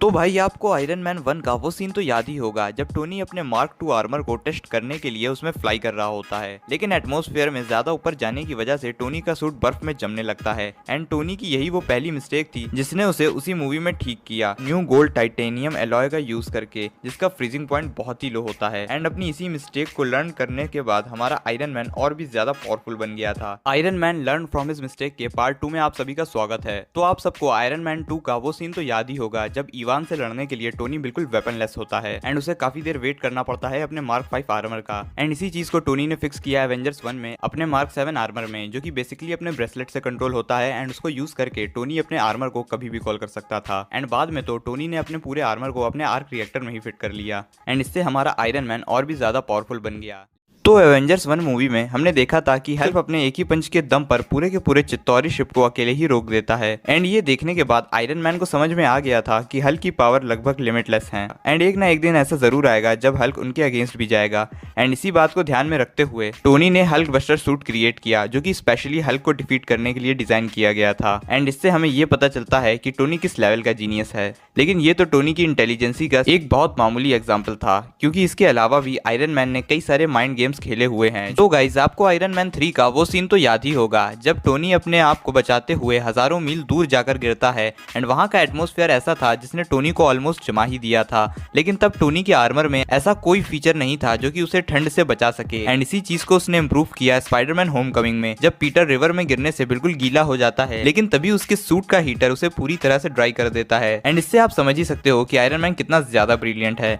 तो भाई आपको आयरन मैन 1 का वो सीन तो याद ही होगा जब टोनी अपने मार्क 2 आर्मर को टेस्ट करने के लिए उसमें फ्लाई कर रहा होता है, लेकिन एटमॉस्फेयर में ज्यादा ऊपर जाने की वजह से टोनी का सूट बर्फ में जमने लगता है। एंड टोनी की यही वो पहली मिस्टेक थी जिसने उसे उसी मूवी में ठीक किया, न्यू गोल्ड टाइटेनियम एलॉय का यूज करके, जिसका फ्रीजिंग पॉइंट बहुत ही लो होता है। एंड अपनी इसी मिस्टेक को लर्न करने के बाद हमारा आयरन मैन और भी ज्यादा पावरफुल बन गया था। Iron man learn from his mistake के पार्ट 2 में आप सभी का स्वागत है। तो आप सबको आयरन मैन 2 का वो सीन तो याद ही होगा जब इवान से लड़ने के लिए टोनी बिल्कुल वेपनलेस होता है एंड उसे काफी देर वेट करना पड़ता है अपने मार्क 5 आर्मर का। एंड इसी चीज को टोनी ने फिक्स किया एवेंजर्स 1 में अपने मार्क 7 आर्मर में, जो कि बेसिकली अपने ब्रेसलेट से कंट्रोल होता है। एंड उसको यूज करके टोनी अपने आर्मर को कभी भी कॉल कर सकता था। एंड बाद में तो टोनी ने अपने पूरे आर्मर को अपने आर्क रिएक्टर में ही फिट कर लिया एंड इससे हमारा आयरन मैन और भी ज्यादा पावरफुल बन गया। तो एवेंजर्स 1 मूवी में हमने देखा था कि हल्क अपने एक ही पंच के दम पर पूरे के पूरे चित्तौरी शिप को अकेले ही रोक देता है। एंड ये देखने के बाद आयरन मैन को समझ में आ गया था कि हल्क की पावर लगभग लिमिटलेस है एंड एक ना एक दिन ऐसा जरूर आएगा जब हल्क उनके अगेंस्ट भी जाएगा। एंड इसी बात को ध्यान में रखते हुए टोनी ने हल्क बस्टर सूट क्रिएट किया, जो कि स्पेशली हल्क को डिफीट करने के लिए डिजाइन किया गया था। एंड इससे हमें ये पता चलता है कि टोनी किस लेवल का जीनियस है। लेकिन ये तो टोनी की इंटेलिजेंसी का एक बहुत मामूली एग्जाम्पल था, क्योंकि इसके अलावा भी आयरन मैन ने कई सारे माइंड गेम्स खेले हुए हैं। तो गाइज आपको आयरन मैन 3 का वो सीन तो याद ही होगा जब टोनी अपने आप को बचाते हुए हजारों मील दूर जाकर गिरता है। एंड वहां का एटमॉस्फेयर ऐसा था जिसने टोनी को ऑलमोस्ट जमा ही दिया था, लेकिन तब टोनी के आर्मर में ऐसा कोई फीचर नहीं था जो कि उसे ठंड से बचा सके। एंड इसी चीज को उसने इम्प्रूव किया स्पाइडरमैन होमकमिंग में, जब पीटर रिवर में गिरने से बिल्कुल गीला हो जाता है, लेकिन तभी उसके सूट का हीटर उसे पूरी तरह से ड्राई कर देता है। एंड इससे आप समझ ही सकते हो कि आयरन मैन कितना ज्यादा ब्रिलियंट है।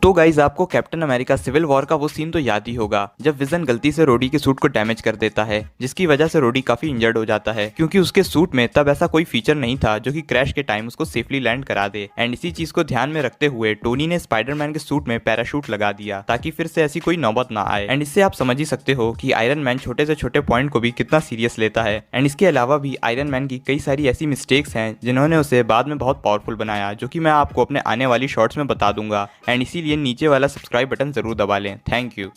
तो गाइज आपको कैप्टन अमेरिका सिविल वॉर का वो सीन तो याद ही होगा जब विजन गलती से रोडी के सूट को डैमेज कर देता है, जिसकी वजह से रोडी काफी इंजर्ड हो जाता है, क्योंकि उसके सूट में तब ऐसा कोई फीचर नहीं था जो कि क्रैश के टाइम उसको सेफली लैंड करा दे। एंड इसी चीज को ध्यान में रखते हुए टोनी ने स्पाइडरमैन के सूट में पैराशूट लगा दिया ताकि फिर से ऐसी कोई नौबत ना आए। एंड इससे आप समझ ही सकते हो कि आयरन मैन छोटे से छोटे पॉइंट को भी कितना सीरियस लेता है। एंड इसके अलावा भी आयरन मैन की कई सारी ऐसी मिस्टेक्स हैं जिन्होंने उसे बाद में बहुत पावरफुल बनाया, जो कि मैं आपको अपने आने वाली शॉर्ट्स में बता दूंगा। एंड इसीलिए नीचे वाला सब्सक्राइब बटन जरूर दबा लें। Thank you.